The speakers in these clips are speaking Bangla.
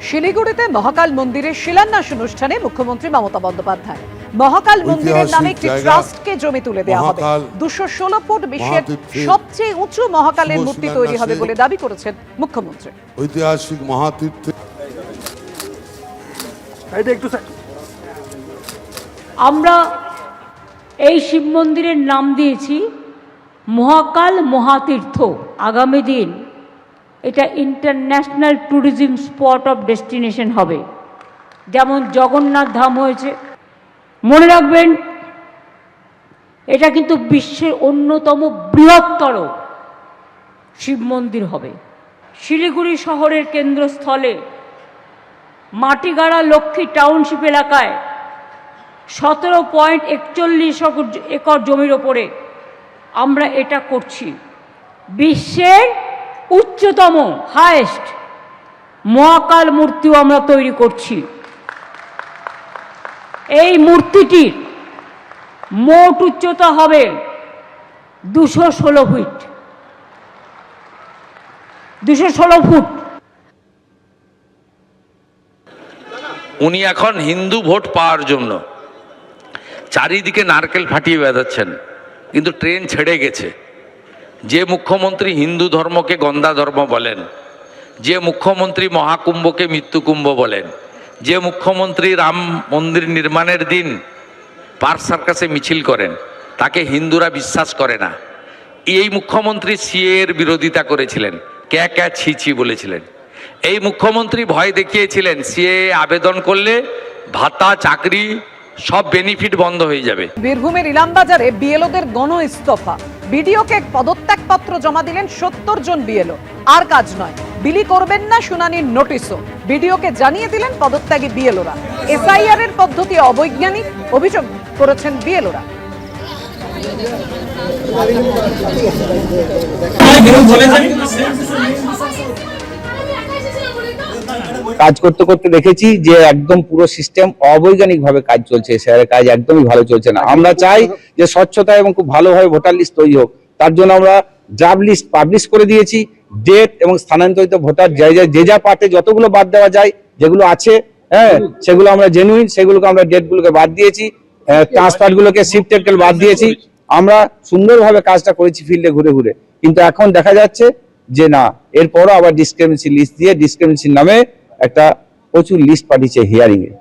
শিলিগুড়িতে মহাকাল মন্দিরের শিলান্যাস অনুষ্ঠানে মুখ্যমন্ত্রী মমতা বন্দ্যোপাধ্যায় মহাকাল মন্দিরের নামে একটি ট্রাস্টকে জমি তুলে দেওয়া হবে। 216 ফুট বিশ্বের সবচেয়ে উঁচু মহাকালের মূর্তি তৈরি হবে বলে দাবি করেছেন মুখ্যমন্ত্রী। ঐতিহাসিক মহাতীর্থে আমরা এই শিব মন্দিরের নাম দিয়েছি মহাকাল মহাতীর্থ। আগামী দিন এটা international tourism spot of destination হবে, যেমন জগন্নাথ ধাম হয়েছে। মনে রাখবেন, এটা কিন্তু বিশ্বের অন্যতম বৃহত্তর শিব মন্দির হবে। শিলিগুড়ি শহরের কেন্দ্রস্থলে মাটিগাড়া লক্ষ্মী টাউনশিপ এলাকায় 17.41 একর জমির ওপরে আমরা এটা করছি। বিশ্বের উচ্চতম হাইয়েস্ট মহাকাল মূর্তিও আমরা তৈরি করছি। এই মূর্তিটির মোট উচ্চতা হবে 216 ফিট। 216 ফুট। উনি এখন হিন্দু ভোট পাওয়ার জন্য চারিদিকে নারকেল ফাটিয়ে বেড়াচ্ছেন, কিন্তু ট্রেন ছেড়ে গেছে। যে মুখ্যমন্ত্রী হিন্দু ধর্মকে গন্দা ধর্ম বলেন, যে মুখ্যমন্ত্রী মহাকুম্ভকে মৃত্যুকুম্ভ বলেন, যে মুখ্যমন্ত্রী রাম মন্দির নির্মাণের দিন পার্ক সার্কাসে মিছিল করেন, তাকে হিন্দুরা বিশ্বাস করে না। এই মুখ্যমন্ত্রী সিএ এর বিরোধিতা করেছিলেন, ক্যা ক্যা ছি ছি বলেছিলেন। এই মুখ্যমন্ত্রী ভয় দেখিয়েছিলেন সিএ আবেদন করলে ভাতা, চাকরি, সব বেনিফিট বন্ধ হয়ে যাবে। বীরভূমের ইলামবাজারে বিএলওদের গণ ইস্তফা। বিডিওকে পদত্যাগ পত্র জমা দিলেন 70 জন বিএলও। আর কাজ নয়, বিলি করবেন না শুনানির নোটিশও বিডিওকে জানিয়ে দিলেন পদত্যাগী বিএলওরা। এসআইআর এর পদ্ধতি অবৈজ্ঞানিক অভিযোগ করেছেন বিএলওরা। কাজ করতে করতে দেখেছি যে একদম পুরো সিস্টেম অবৈজ্ঞানিক ভাবে কাজ চলছে। স্যারের কাজ একদমই ভালো চলছে না। আমরা চাই যে স্বচ্ছতা এবং খুব ভালোভাবে ভোটার লিস্ট তৈরি হোক। তার জন্য আমরা ড্রাফট লিস্ট পাবলিশ করে দিয়েছি। ডেট এবং স্থানান্তরিত ভোটার যে যা পার্টে যতগুলো বাদ দেওয়া যায়, যেগুলো আছে সেগুলো আমরা জেনুইন, সেগুলোকে আমরা ডেটগুলোকে বাদ দিয়েছি, ট্রান্সফার গুলোকে শিফটেড বাদ দিয়েছি। আমরা সুন্দরভাবে কাজটা করেছি ফিল্ডে ঘুরে ঘুরে। কিন্তু এখন দেখা যাচ্ছে যে না, এরপরও আবার ডিসক্রিমিনেন্সি লিস্ট দিয়ে ডিসক্রিমিনেন্সির নামে একটা প্রচুর লিস্ট পাঠিয়েছে হিয়ারিং এ।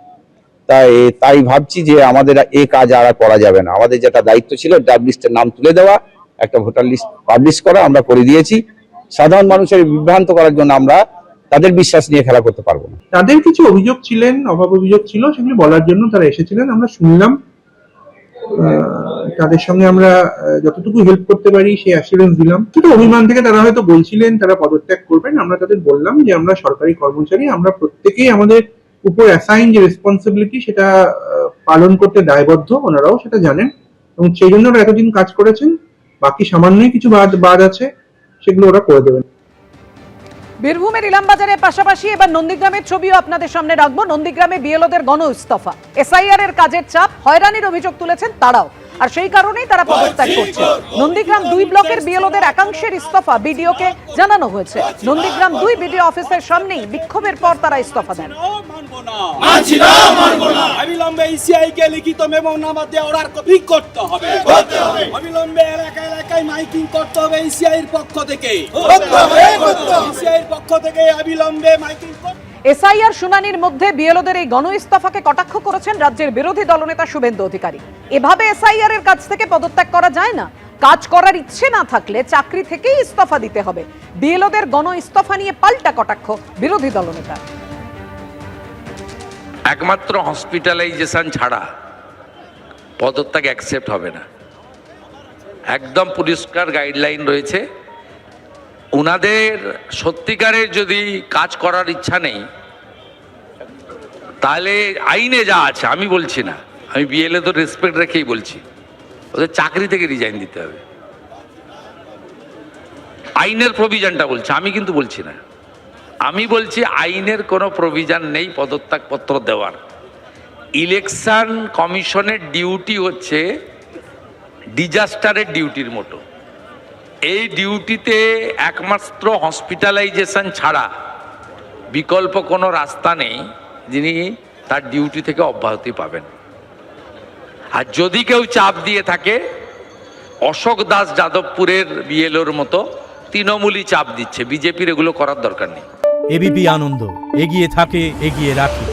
তাই ভাবছি যে আমাদের এই কাজ আর করা যাবে না। আমাদের যেটা দায়িত্ব ছিল ড্রাফট লিস্টের নাম তুলে দেওয়া, একটা ভোটার লিস্ট পাবলিশ করা, আমরা করে দিয়েছি। সাধারণ মানুষের বিভ্রান্ত করার জন্য আমরা তাদের বিশ্বাস নিয়ে খেলা করতে পারবো না। তাদের কিছু অভিযোগ ছিলেন, অভাব অভিযোগ ছিল, সেগুলি বলার জন্য তারা এসেছিলেন। আমরা শুনলাম, তাদের সঙ্গে আমরা যতটুকু হেল্প করতে পারি সেই অ্যাসুরেন্স দিলাম। কিন্তু অভিমান থেকে তারা হয়তো বলছিলেন তারা পদত্যাগ করবেন। আমরা তাদের বললাম যে আমরা সরকারি কর্মচারী, আমরা প্রত্যেকেই আমাদের উপর অ্যাসাইন যে রেসপন্সিবিলিটি সেটা পালন করতে দায়বদ্ধ। ওনারাও সেটা জানেন এবং সেই জন্য ওরা এতদিন কাজ করেছেন। বাকি সামান্যই কিছু বাদ আছে, সেগুলো ওরা করে দেবেন। বীরভূমের ইলামবাজারের পাশাপাশি এবার নন্দীগ্রামের ছবিও আপনাদের সামনে রাখবো। নন্দীগ্রামে বিএলওদের গণ ইস্তফা। এসআইআর এর কাজের চাপ, হয়রানির অভিযোগ তুলেছেন তারাও, আর সেই কারণেই তারা পদত্যাগ করছে। নন্দীগ্রাম 2 ব্লকের বিএলওদের একাংশের ইস্তফা বিডিওকে জানানো হয়েছে। নন্দীগ্রাম 2 বিডিও অফিসের সামনেই বিক্ষোভের পর তারা ইস্তফা দেন। অবিলম্বে ইসিআইকে লিখিত মেমোনামা দিয়ে অর্ডার কপি করতে হবে। অবিলম্বে এলাকায় এলাকায় মাইকিং করতে হবে ইসিআইর পক্ষ থেকে। ইসিআইর পক্ষ থেকে অবিলম্বে মাইকিং করতে। এসআইআর শুনানির মধ্যে বিএলওদের এই গণ ইস্তফাকে কটাক্ষ করেছেন রাজ্যের বিরোধী দলনেতা শুভেন্দু অধিকারী। এভাবে এসআইআর এর কাজ থেকে পদত্যাগ করা যায় না। কাজ করার ইচ্ছে না থাকলে চাকরি থেকেই ইস্তফা দিতে হবে। বিএলওদের গণ ইস্তফা নিয়ে পাল্টা কটাক্ষ বিরোধী দলনেতা। একমাত্র হসপিটালাইজেশন ছাড়া পদত্যাগ অ্যাকসেপ্ট হবে না। একদম পরিষ্কার গাইডলাইন রয়েছে। উনাদের সত্যিকারের যদি কাজ করার ইচ্ছা নেই, তাহলে আইনে যা আছে, আমি বলছি না, আমি বিএলএ তো রেসপেক্ট রেখেই বলছি, ওদের চাকরি থেকে রিজাইন দিতে হবে। আইনের প্রভিশনটা বলছে, আমি কিন্তু বলছি না। আমি বলছি আইনের কোনো প্রভিশন নেই পদত্যাগ পত্র দেওয়ার। ইলেকশন কমিশনের ডিউটি হচ্ছে ডিজাস্টারের ডিউটির মতো। এই ডিউটিতে একমাত্র হসপিটালাইজেশন ছাড়া বিকল্প কোনো রাস্তা নেই, যিনি তার ডিউটি থেকে অব্যাহতি পাবেন। আর যদি কেউ চাপ দিয়ে থাকে, অশোক দাস যাদবপুরের বিএলওর মতো তৃণমূলই চাপ দিচ্ছে, বিজেপির এগুলো করার দরকার নেই। এবিপি আনন্দ, এগিয়ে থাকে, এগিয়ে রাখে।